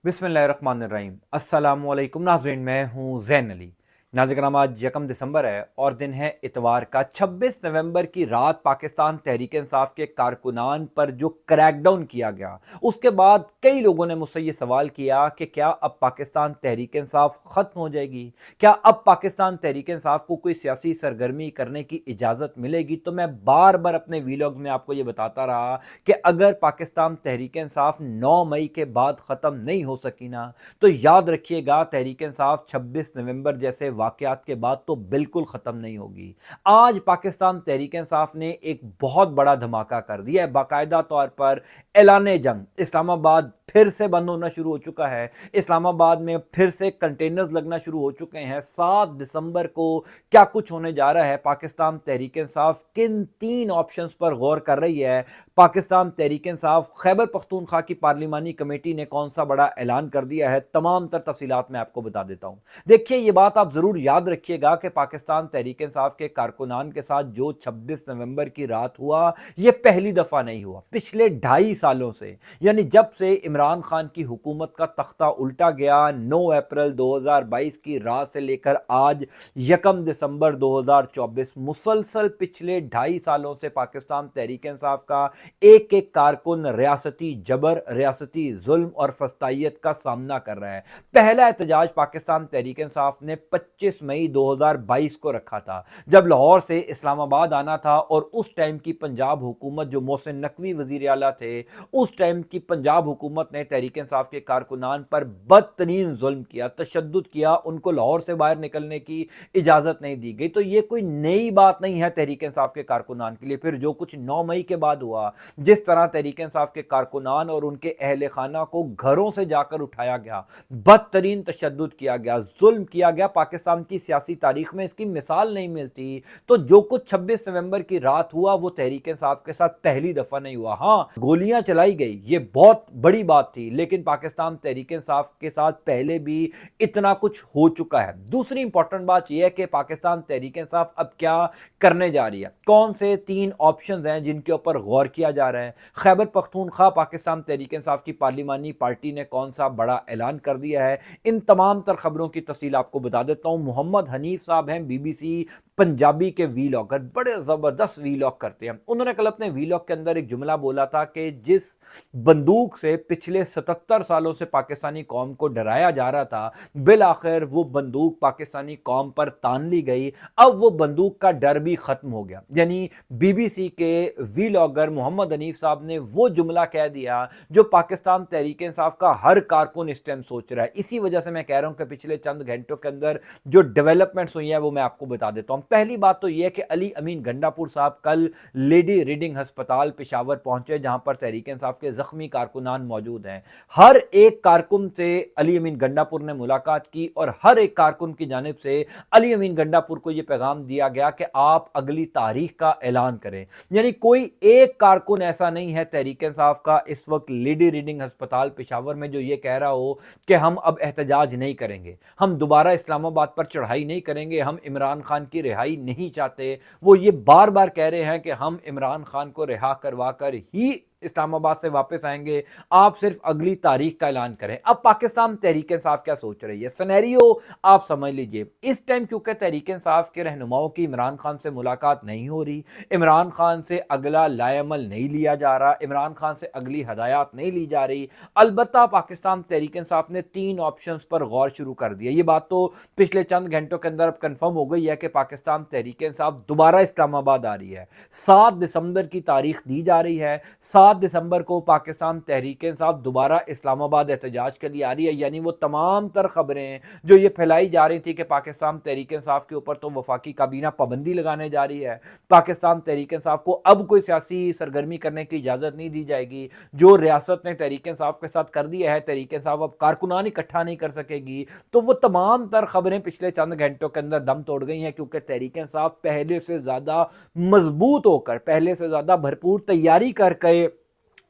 बिस्मिल्लाहिर्रहमानिर्रहीम। अस्सलामु अलैकुम नाज़रीन, मैं हूँ ज़ैन अली। नाज़रीन कराम, आज 1 दिसंबर है और दिन है इतवार का। 26 नवंबर की रात पाकिस्तान तहरीक इंसाफ के कारकुनान पर जो क्रैकडाउन किया गया, उसके बाद कई लोगों ने मुझसे ये सवाल किया कि क्या अब पाकिस्तान तहरीक इंसाफ ख़त्म हो जाएगी, क्या अब पाकिस्तान तहरीक इंसाफ को कोई सियासी सरगर्मी करने की इजाज़त मिलेगी। तो मैं बार बार अपने वीलॉग में आपको ये बताता रहा कि अगर पाकिस्तान तहरीक इंसाफ 9 मई के बाद ख़त्म नहीं हो सकी ना, तो याद रखिएगा तहरीक इंसाफ 26 नवंबर जैसे वाकयात के बाद तो बिल्कुल ख़त्म नहीं होगी। आज पाकिस्तान तहरीक इंसाफ ने एक बहुत बड़ा धमाका कर दिया है। बाकायदा तौर पर ऐलान जंग इस्लामाबाद फिर से बंद होना शुरू हो चुका है। इस्लामाबाद में फिर से कंटेनर्स लगना शुरू हो चुके हैं। 7 दिसंबर को क्या कुछ होने जा रहा है, पाकिस्तान तहरीक इंसाफ किन 3 ऑप्शंस पर गौर कर रही है, पाकिस्तान तहरीक इंसाफ खैबर पख्तूनख्वा की पार्लिमानी कमेटी ने कौन सा बड़ा ऐलान कर दिया है, तमाम तर तफसीलात मैं आपको बता देता हूं। देखिए, ये बात आप जरूर याद रखिएगा कि पाकिस्तान तहरीक इंसाफ के कारकुनान के साथ जो 26 नवंबर की रात हुआ, यह पहली दफा नहीं हुआ। पिछले 2.5 सालों से, यानी जब से इमरान खान की हुकूमत का तख्ता उल्टा गया 9 अप्रैल 2022 की रात से लेकर आज 1 दिसंबर 2024, मुसलसल पिछले 2.5 सालों से पाकिस्तान तहरीक इंसाफ का एक एक कारकुन रियासती जबर, रियासती जुल्म और फस्तायत का सामना कर रहा है। पहला एहतजाज पाकिस्तान तहरीक इंसाफ ने 25 मई 2022 को रखा था, जब लाहौर से इस्लामाबाद आना था और उस टाइम की पंजाब हुकूमत, जो मोहसिन नकवी वजीर आला थे, उस टाइम की पंजाब हुकूमत ने तहरीक इंसाफ के कारकुनान पर बदतरीन जुल्म किया, तशद्दुद किया, उनको लाहौर से बाहर निकलने की इजाजत नहीं दी गई। तो यह कोई नई बात नहीं है तहरीक इंसाफ के कारकुनान के लिए। फिर जो कुछ 9 मई के बाद हुआ, जिस तरह तहरीक इंसाफ के कारकुनान और उनके अहले खाना को घरों से जाकर उठाया गया, बदतरीन तशद्दुद किया गया, जुल्म किया गया, पाकिस्तान की सियासी तारीख में इसकी मिसाल नहीं मिलती। तो जो कुछ 26 नवंबर की रात हुआ, वो तहरीक इंसाफ के साथ पहली दफा नहीं हुआ। हाँ, गोलियां चलाई गई, ये बहुत बड़ी बात थी, लेकिन पाकिस्तान तहरीक इंसाफ के साथ पहले भी इतना कुछ हो चुका है। दूसरी इंपॉर्टेंट बात यह है कि पाकिस्तान तहरीक इंसाफ अब क्या करने जा रही है, कौन से 3 ऑप्शंस हैं जिनके ऊपर गौर किया जा रहा है। खैबर पख्तूनख्वा पाकिस्तान तहरीक इंसाफ की पार्लिमानी पार्टी ने कौन सा बड़ा ऐलान कर दिया है, इन तमाम तर खबरों की तफसील आपको बता देता हूं। मोहम्मद हनीफ साहब हैं बीबीसी पंजाबी के वीलॉगर, बड़े जबरदस्त वीलॉग करते हैं। उन्होंने कल अपने वीलॉग के अंदर एक जुमला बोला था कि जिस बंदूक से पिछले 77 सालों से पाकिस्तानी कौम को डराया जा रहा था, बिल आखिर वो बंदूक पाकिस्तानी कौम पर तान ली गई। अब वो बंदूक का डर भी खत्म हो गया। यानी बीबीसी के वीलॉगर मोहम्मद हनीफ साहब ने वो जुमला कह दिया जो पाकिस्तान तहरीक इंसाफ का हर कारकुन इस टाइम सोच रहा है। इसी वजह से मैं कह रहा हूं कि पिछले चंद घंटों के अंदर जो डेवलपमेंट्स हुई है वो मैं आपको बता देता हूं। पहली बात तो यह है कि अली अमीन गंडापुर साहब कल लेडी रीडिंग अस्पताल पेशावर पहुंचे, जहां पर तहरीक इंसाफ के जख्मी कारकुनान मौजूद हैं। हर एक कारकुन से अली अमीन गंडापुर ने मुलाकात की और हर एक कारकुन की जानिब से अली अमीन गंडापुर को यह पैगाम दिया गया कि आप अगली तारीख का ऐलान करें। यानी कोई एक कारकुन ऐसा नहीं है तहरीक इंसाफ का इस वक्त लेडी रीडिंग अस्पताल पेशावर में जो ये कह रहा हो कि हम अब एहतजाज नहीं करेंगे, हम दोबारा इस्लामाबाद पर चढ़ाई नहीं करेंगे, हम इमरान खान की रिहाई नहीं चाहते। वो ये बार बार कह रहे हैं कि हम इमरान खान को रिहा करवा कर ही इस्लामाबाद से वापस आएंगे, आप सिर्फ अगली तारीख का ऐलान करें। अब पाकिस्तान तहरीक इंसाफ क्या सोच रही है, सिनेरियो आप समझ लीजिए। इस टाइम क्योंकि तहरीक इंसाफ के रहनुमाओं की इमरान खान से मुलाकात नहीं हो रही, इमरान खान से अगला लाएमल नहीं लिया जा रहा, इमरान खान से अगली हदायत नहीं ली जा रही, अलबत्ता पाकिस्तान तहरीक इंसाफ ने 3 ऑप्शंस पर गौर शुरू कर दिया। ये बात तो पिछले चंद घंटों के अंदर अब कंफर्म हो गई है कि पाकिस्तान तहरीक इंसाफ दोबारा इस्लामाबाद आ रही है। 7 दिसंबर की तारीख दी जा रही है। 7 दिसंबर को पाकिस्तान तहरीक इंसाफ दोबारा इस्लामाबाद एहतजाज के लिए आ रही है। यानी वो तमाम तर खबरें जो ये फैलाई जा रही थी कि पाकिस्तान तहरीक इंसाफ के ऊपर तो वफाकी काबीना पाबंदी लगाने जा रही है, पाकिस्तान तहरीक इंसाफ को अब कोई सियासी सरगर्मी करने की इजाजत नहीं दी जाएगी, जो रियासत ने तहरीक इंसाफ के साथ कर दिया है, तहरीक इंसाफ अब कारकुनान इकट्ठा नहीं कर सकेगी। तो वो तमाम तर खबरें पिछले चंद घंटों के अंदर दम तोड़ गई हैं, क्योंकि तहरीक इंसाफ पहले से ज्यादा मजबूत होकर, पहले से ज्यादा भरपूर तैयारी करके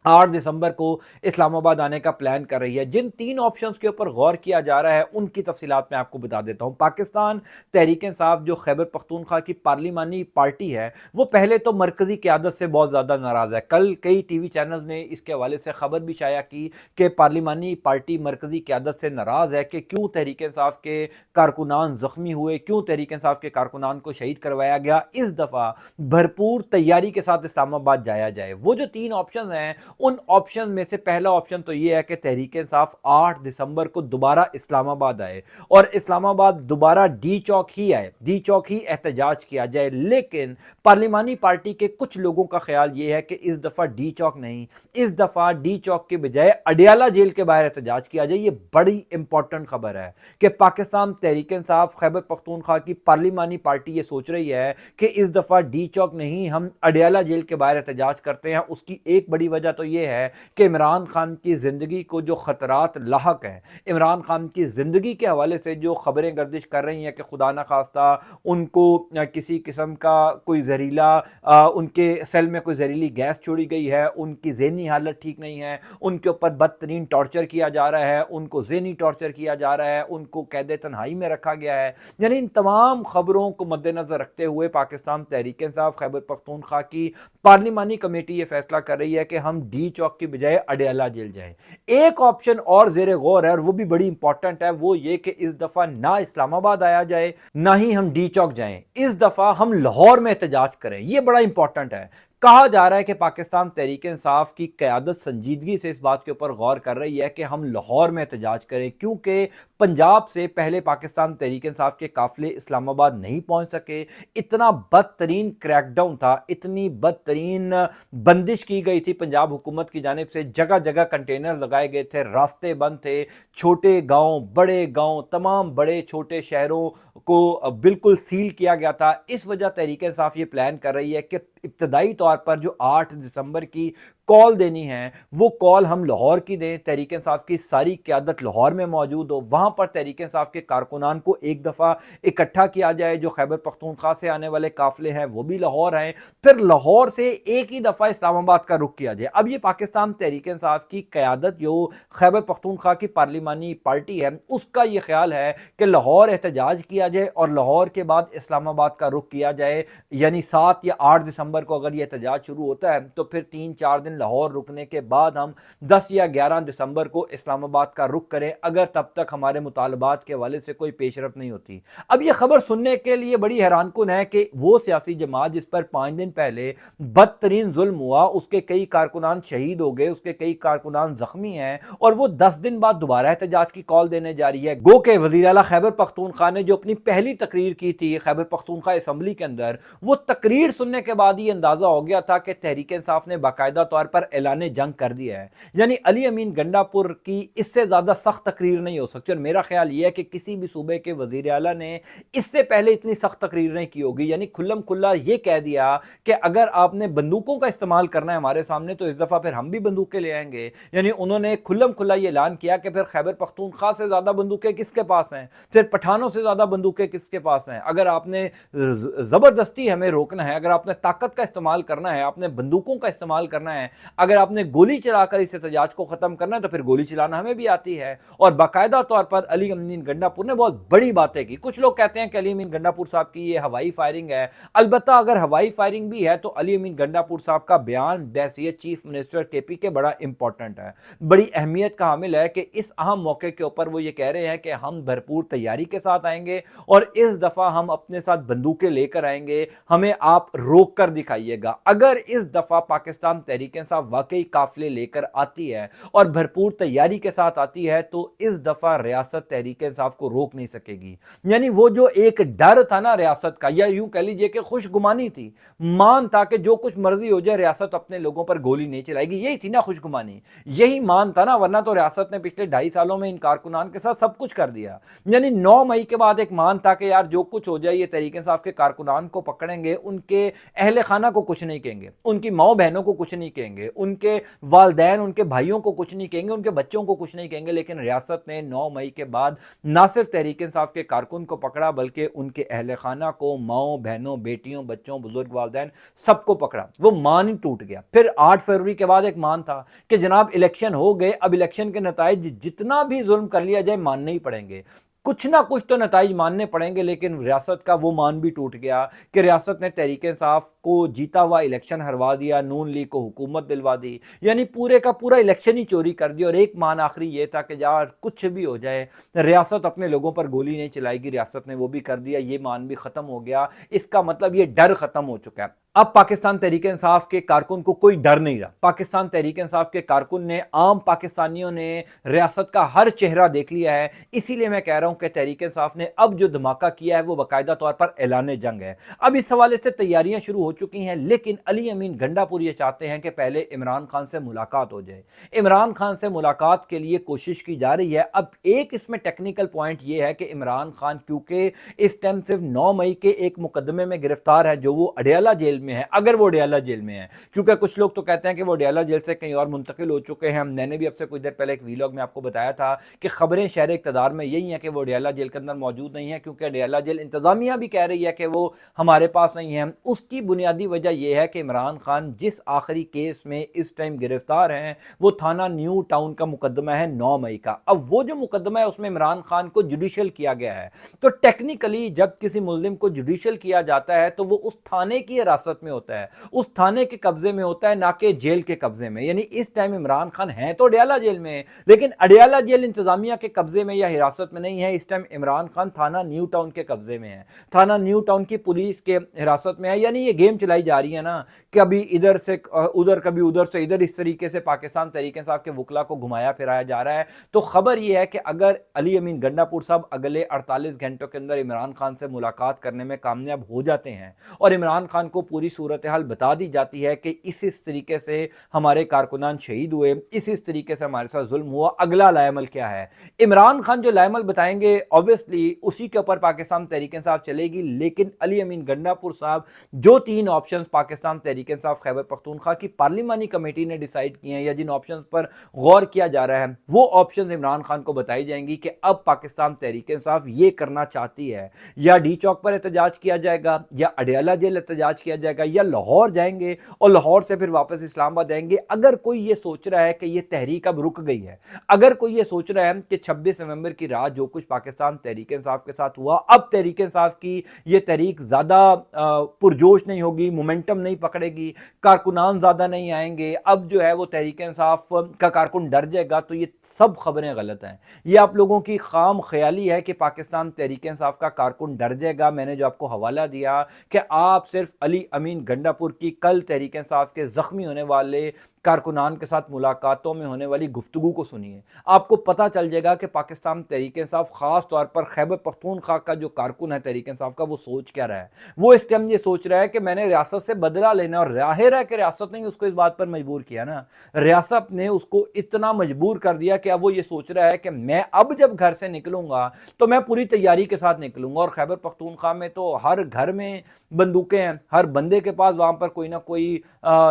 8 दिसंबर को इस्लामाबाद आने का प्लान कर रही है। जिन 3 ऑप्शंस के ऊपर गौर किया जा रहा है उनकी तफसीलात मैं आपको बता देता हूँ। पाकिस्तान तहरीक-ए-इंसाफ जो खैबर पख्तूनख्वा की पार्लिमानी पार्टी है, वो पहले तो मरकज़ी क़यादत से बहुत ज़्यादा नाराज़ है। कल कई टीवी चैनल्स ने इसके हवाले से खबर भी शाया की कि पार्लिमानी पार्टी मरकज़ी क़यादत से नाराज़ है कि क्यों तहरीक-ए-इंसाफ के कारकुनान ज़ख्मी हुए, क्यों तहरीक-ए-इंसाफ के कारकुनान को शहीद करवाया गया। इस दफ़ा भरपूर तैयारी के साथ इस्लामाबाद जाया जाए। वो जो 3 ऑप्शन हैं, उन ऑप्शन में से पहला ऑप्शन तो यह है कि तहरीक इंसाफ 8 दिसंबर को दोबारा इस्लामाबाद आए और इस्लामाबाद दोबारा डी चौक ही आए, डी चौक ही एहतजाज किया जाए। लेकिन पार्लिमानी पार्टी के कुछ लोगों का ख्याल यह है कि इस दफा डी चौक नहीं, इस दफा डी चौक के बजाय अडियाला जेल के बाहर एहतजाज किया जाए। यह बड़ी इंपॉर्टेंट खबर है कि पाकिस्तान तहरीक इंसाफ खैबर पख्तूनख्वा की पार्लिमानी पार्टी ये सोच रही है कि इस दफा डी चौक नहीं, हम अडियाला जेल के बाहर एहतजाज करते हैं। उसकी एक बड़ी वजह तो यह है कि इमरान खान की ज़िंदगी को जो ख़तरात लाहक हैं, इमरान खान की ज़िंदगी के हवाले से जो खबरें गर्दिश कर रही हैं कि खुदा न खास्ता उनको किसी किस्म का कोई जहरीला उनके सेल में कोई जहरीली गैस छोड़ी गई है, उनकी ज़हनी हालत ठीक नहीं है, उनके ऊपर बदतरीन टॉर्चर किया जा रहा है, उनको ज़हनी टॉर्चर किया जा रहा है, उनको कैद तन्हाई में रखा गया है। यानी इन तमाम खबरों को मद्देनज़र रखते हुए पाकिस्तान तहरीक इंसाफ खैबर पख्तूनख्वा की पार्लिमानी कमेटी ये फैसला कर रही है कि हम डी चौक की बजाय अडियाला जेल जाएं। एक ऑप्शन और जेर गौर है और वो भी बड़ी इंपॉर्टेंट है, वो ये कि इस दफा ना इस्लामाबाद आया जाए ना ही हम डी चौक जाएं, इस दफा हम लाहौर में एहतजाज करें। ये बड़ा इंपॉर्टेंट है। कहा जा रहा है कि पाकिस्तान तहरीक इंसाफ की क़यादत संजीदगी से इस बात के ऊपर गौर कर रही है कि हम लाहौर में एहतजाज करें, क्योंकि पंजाब से पहले पाकिस्तान तहरीक इंसाफ के काफिले इस्लामाबाद नहीं पहुंच सके। इतना बदतरीन क्रैकडाउन था, इतनी बदतरीन बंदिश की गई थी पंजाब हुकूमत की जानिब से, जगह जगह कंटेनर लगाए गए थे, रास्ते बंद थे, छोटे गांव बड़े गांव तमाम बड़े छोटे शहरों को बिल्कुल सील किया गया था। इस वजह तहरीक इंसाफ ये प्लान कर रही है कि इब्तदाई तौर पर जो 8 दिसंबर की कॉल देनी है वो कॉल हम लाहौर की दें, तहरीक इंसाफ की सारी क़यादत लाहौर में मौजूद हो, वहां पर तहरीक इंसाफ के कारकुनान को एक दफ़ा इकट्ठा किया जाए। जो खैबर पख्तूनख्वा से आने वाले काफिले हैं वो भी लाहौर हैं, फिर लाहौर से एक ही दफ़ा इस्लामाबाद का रुख किया जाए। अब ये पाकिस्तान तहरीक इंसाफ की क़यादत जो खैबर पख्तूनख्वा की पार्लिमानी पार्टी है उसका ये ख्याल है कि लाहौर एहतजाज किया जाए और लाहौर के बाद इस्लामाबाद का रुख किया जाए। यानी 7 या 8 दिसंबर को अगर ये एहतजाज शुरू होता है तो फिर 3-4 दिन लाहौर रुकने के बाद हम 10 या 11 दिसंबर को इस्लामाबाद का रुख करें, अगर तब तक हमारे मुतालबात के हवाले से कोई पेशरफ नहीं होती। अब यह खबर सुनने के लिए बड़ी हैरानकुन है कि वो सियासी जमात जिस पर 5 दिन पहले बदतरीन जुल्म हुआ, उसके कई कारकुनान शहीद हो गए, उसके कई कारकुनान जख्मी हैं और वो 10 दिन बाद दोबारा एहतजाज की कॉल देने जा रही है। गो के वज़ीर आला खैबर पख्तूनख्वा ने जो अपनी पहली तकरीर की थी खैबर पख्तूनख्वा असम्बली के अंदर, वो तकरीर सुनने के बाद ही अंदाजा हो गया था कि तहरीक इंसाफ ने बाकायदा तौर पर ऐलान जंग कर दिया है। यानी अली अमीन गंडापुर की इससे ज्यादा सख्त तकरीर नहीं हो सकती और मेरा ख्याल यह है कि किसी भी सूबे के वजीर आला ने इससे पहले इतनी सख्त तकरीर नहीं की होगी। यानी खुल्लम खुल्ला ये कह दिया कि अगर आपने बंदूकों का इस्तेमाल करना है हमारे सामने तो इस दफा फिर हम भी बंदूकें ले आएंगे। यानी उन्होंने खुल्लम खुल्ला ये ऐलान किया कि फिर खैबर पख्तूनख्वा से ज्यादा बंदूकें किसके पास हैं, फिर पठानों से ज्यादा बंदूकें किसके पास हैं। अगर आपने जबरदस्ती हमें रोकना है, अगर आपने ताकत का इस्तेमाल करना है, आपने बंदूकों का इस्तेमाल करना है, अगर आपने गोली चलाकर इस एहतजाज को खत्म करना है तो फिर गोली चलाना हमें भी आती है। और बाकायदा तौर पर अली अमीन गंडापुर ने बहुत बड़ी बातें की। कुछ लोग कहते हैं कि अली अमीन गंडापुर साहब की ये हवाई फायरिंग है, अलबत्ता अगर हवाई फायरिंग भी है तो अली अमीन गंडापुर साहब का बयान बहैसियत चीफ मिनिस्टर केपी के बड़ा इंपॉर्टेंट है, बड़ी अहमियत का हामिल है कि इस अहम मौके के ऊपर वो ये कह रहे हैं कि हम भरपूर तैयारी के साथ आएंगे और इस दफा हम अपने साथ बंदूकें लेकर आएंगे, हमें आप रोक कर दिखाइएगा। अगर इस दफा पाकिस्तान तहरीक इंसाफ वाकई काफिले लेकर आती है और भरपूर तैयारी के साथ आती है तो इस दफा रियासत तहरीक इंसाफ को रोक नहीं सकेगी। यानी वो जो एक डर था ना रियासत का, या यूं कह लीजिए कि खुशगुमानी थी, मान था कि जो कुछ मर्जी हो जाए रियासत अपने लोगों पर गोली नहीं चलाएगी, यही थी ना खुशगुमानी, यही मान था ना, वरना तो रियासत ने पिछले 2.5 सालों में इन कारकुनान के साथ सब कुछ कर दिया। यानी 9 मई के बाद एक मान था कि यार जो कुछ हो जाए ये तहरीक इंसाफ के कारकुनान को पकड़ेंगे, उनके अहले خانہ کو کچھ نہیں کہیں گے, ان کی ماؤں بہنوں کو کچھ نہیں کہیں گے, ان کے والدین ان کے بھائیوں کو کچھ نہیں کہیں گے, ان کے بچوں کو کچھ نہیں کہیں گے. لیکن ریاست نے 9 مئی کے بعد نہ صرف تحریک انصاف کے کارکن کو پکڑا بلکہ ان کے اہل خانہ کو, ماؤں بہنوں بیٹیوں بچوں بزرگ والدین سب کو پکڑا. وہ مان ہی ٹوٹ گیا. پھر 8 فروری کے بعد ایک مان تھا کہ جناب الیکشن ہو گئے, اب الیکشن کے نتائج جتنا بھی ظلم کر لیا جائے ماننے ہی پڑیں گے, کچھ نہ کچھ تو نتائج ماننے پڑیں گے. لیکن ریاست کا وہ مان بھی ٹوٹ گیا کہ ریاست نے تحریک انصاف کو جیتا ہوا الیکشن ہروا دیا, نون لیگ کو حکومت دلوا دی, یعنی پورے کا پورا الیکشن ہی چوری کر دیا. اور ایک مان آخری یہ تھا کہ یار کچھ بھی ہو جائے ریاست اپنے لوگوں پر گولی نہیں چلائے گی. ریاست نے وہ بھی کر دیا, یہ مان بھی ختم ہو گیا. اس کا مطلب یہ ڈر ختم ہو چکا ہے. اب پاکستان تحریک انصاف کے کارکن کو کوئی ڈر نہیں رہا. پاکستان تحریک انصاف کے کارکن نے, عام پاکستانیوں نے ریاست کا ہر چہرہ دیکھ لیا ہے. اسی لیے میں کہہ رہا ہوں کہ تحریک انصاف نے اب جو دھماکہ کیا ہے وہ باقاعدہ طور پر اعلان جنگ ہے. اب اس حوالے سے تیاریاں شروع ہو چکی ہیں, لیکن علی امین گنڈا پور یہ چاہتے ہیں کہ پہلے عمران خان سے ملاقات ہو جائے. عمران خان سے ملاقات کے لیے کوشش کی جا رہی ہے. اب ایک اس میں ٹیکنیکل پوائنٹ یہ ہے کہ عمران خان کیونکہ اس ٹائم صرف 9 مئی کے ایک مقدمے میں گرفتار ہے جو وہ اڈیالہ جیل میں ہے, اگر وہ اڈیالہ جیل میں ہے, کیونکہ کچھ لوگ تو کہتے ہیں کہ وہ اڈیالہ جیل سے کہیں اور منتقل ہو چکے ہیں. میں نے بھی اب سے کچھ دیر پہلے ایک ویلاگ میں آپ کو بتایا تھا کہ خبریں شہر اقتدار میں یہی ہیں کہ وہ اڈیالہ جیل کے اندر موجود نہیں ہے, کیونکہ اڈیالہ جیل انتظامیہ بھی کہہ رہی ہے کہ وہ ہمارے پاس نہیں ہے. اس کی بنیادی وجہ یہ ہے کہ عمران خان جس آخری کیس میں اس ٹائم گرفتار ہیں وہ تھانہ نیو ٹاؤن کا مقدمہ ہے 9 مئی کا. اب وہ جو مقدمہ ہے اس میں عمران خان کو جوڈیشل کیا گیا ہے. تو ٹیکنیکلی جب کسی ملزم کو جوڈیشل کیا جاتا ہے تو وہ اس تھانے کی حراست میں ہوتا ہے, اس تھانے کے قبضے میں ہوتا ہے, نہ کہ جیل کے قبضے میں. یعنی اس ٹائم عمران خان ہیں تو اڈیالہ جیل میں, لیکن اڈیالہ جیل انتظامیہ کے قبضے میں یا حراست میں نہیں ہے. اس ٹائم عمران خان تھانہ نیو ٹاؤن کے قبضے میں ہے, تھانہ نیو ٹاؤن کی پولیس کے حراست میں ہے. یعنی یہ گیم چلائی جا رہی ہے نا, کبھی ادھر سے ادھر کبھی ادھر سے ادھر, اس طریقے سے پاکستان تحریک انصاف کے وکلا کو گھمایا پھرایا جا رہا ہے. تو خبر یہ ہے کہ اگر علی امین گنڈا پور صاحب اگلے 48 گھنٹوں کے اندر عمران خان سے ملاقات کرنے میں کامیاب ہو جاتے ہیں اور عمران خان کو پوری صورتحال بتا دی جاتی ہے کہ اس طریقے سے ہمارے کارکنان شہید ہوئے, اس طریقے سے ہمارے ساتھ ظلم ہوا, اگلا لائے عمل کیا ہے, عمران خان جو لائے عمل بتائیں گے اوبویسلی اسی کے اوپر پاکستان تحریک انصاف چلے گی. لیکن علی امین گنڈا پور صاحب جو 3 آپشنز پاکستان تحریک انصاف خیبر پختونخوا کی پارلیمانی کمیٹی نے ڈیسائیڈ کیے ہیں یا جن آپشنز پر غور کیا جا رہا ہے وہ آپشنز عمران خان کو بتائی جائیں گی کہ اب پاکستان تحریک انصاف یہ کرنا چاہتی ہے, یا ڈی چوک پر احتجاج کیا جائے گا, یا اڈیالہ جیل احتجاج کیا جائے گا, یا لاہور جائیں گے اور لاہور سے پھر واپس اسلام آباد جائیں گے. اگر کوئی یہ سوچ رہا ہے کہ یہ تحریک اب رک گئی ہے, اگر کوئی یہ سوچ رہا ہے کہ 26 نومبر کی رات جو کچھ پاکستان تحریک انصاف کے ساتھ ہوا اب تحریک انصاف کی یہ تحریک زیادہ پرجوش نہیں ہوگی, مومنٹم نہیں پکڑے گی, کارکنان زیادہ نہیں آئیں گے, اب جو ہے وہ تحریک انصاف کا کارکن ڈر جائے گا, تو یہ سب خبریں غلط ہیں. یہ آپ لوگوں کی خام خیالی ہے کہ پاکستان تحریک انصاف کا کارکن ڈر جائے گا. میں نے جو آپ کو حوالہ دیا کہ آپ صرف علی امین گنڈا پور کی کل تحریک انصاف کے زخمی ہونے والے کارکنان کے ساتھ ملاقاتوں میں ہونے والی گفتگو کو سنیے, آپ کو پتہ چل جائے گا کہ پاکستان تحریک انصاف خاص طور پر خیبر پختونخوا کا جو کارکن ہے تحریک انصاف کا وہ سوچ کیا رہا ہے. وہ اس ٹائم یہ سوچ رہا ہے کہ میں نے ریاست سے بدلہ لینا, اور ظاہر ہے کہ ریاست نے اس کو اس بات پر مجبور کیا نا, ریاست نے اس کو اتنا مجبور کر دیا کہ اب وہ یہ سوچ رہا ہے کہ میں اب جب گھر سے نکلوں گا تو میں پوری تیاری کے ساتھ نکلوں گا. اور خیبر پختونخوا میں تو ہر گھر میں بندوقیں ہیں, ہر بندے کے پاس وہاں پر کوئی نہ کوئی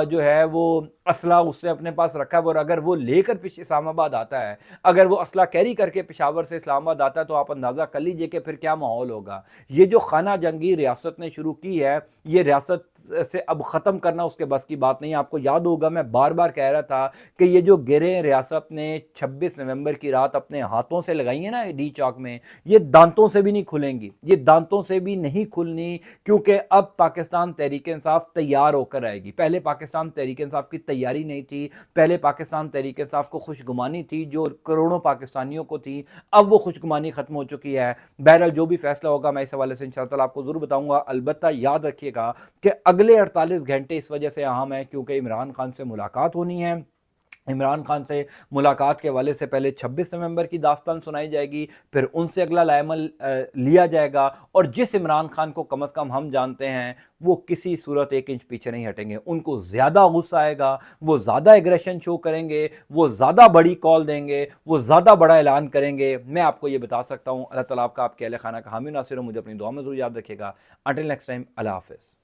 جو ہے وہ اسلحہ اس سے اپنے پاس رکھا ہے, اور اگر وہ لے کر اسلام آباد آتا ہے, اگر وہ اسلحہ کیری کر کے پشاور سے اسلام آباد آتا ہے, تو آپ اندازہ کر لیجئے کہ پھر کیا ماحول ہوگا. یہ جو خانہ جنگی ریاست نے شروع کی ہے, یہ ریاست سے اب ختم کرنا اس کے بس کی بات نہیں. آپ کو یاد ہوگا میں بار بار کہہ رہا تھا کہ یہ جو گریں ریاست نے 26 نومبر کی رات اپنے ہاتھوں سے لگائی ہیں نا ڈی چوک میں, یہ دانتوں سے بھی نہیں کھلیں گی, یہ دانتوں سے بھی نہیں کھلنی, کیونکہ اب پاکستان تحریک انصاف تیار ہو کر آئے گی. پہلے پاکستان تحریک انصاف کی تیاری نہیں تھی, پہلے پاکستان تحریک انصاف کو خوشگمانی تھی جو کروڑوں پاکستانیوں کو تھی, اب وہ خوشگمانی ختم ہو چکی ہے. بہرحال جو بھی فیصلہ ہوگا میں اس حوالے سے انشاءاللہ آپ کو ضرور بتاؤں گا. البتہ یاد رکھیے گا کہ اگلے 48 گھنٹے اس وجہ سے اہم ہے کیونکہ عمران خان سے ملاقات ہونی ہے. عمران خان سے ملاقات کے حوالے سے پہلے 26 نومبر کی داستان سنائی جائے گی, پھر ان سے اگلا لائے عمل لیا جائے گا, اور جس عمران خان کو کم از کم ہم جانتے ہیں وہ کسی صورت 1 انچ پیچھے نہیں ہٹیں گے. ان کو زیادہ غصہ آئے گا, وہ زیادہ ایگریشن شو کریں گے, وہ زیادہ بڑی کال دیں گے, وہ زیادہ بڑا اعلان کریں گے. میں آپ کو یہ بتا سکتا ہوں. اللہ تعالیٰ آپ کا آپ کے اہل خانہ کا حامی ناصر ہو. مجھے اپنی دعا میں ضرور یاد رکھیے گا. انٹل نیکسٹ ٹائم, اللہ حافظ.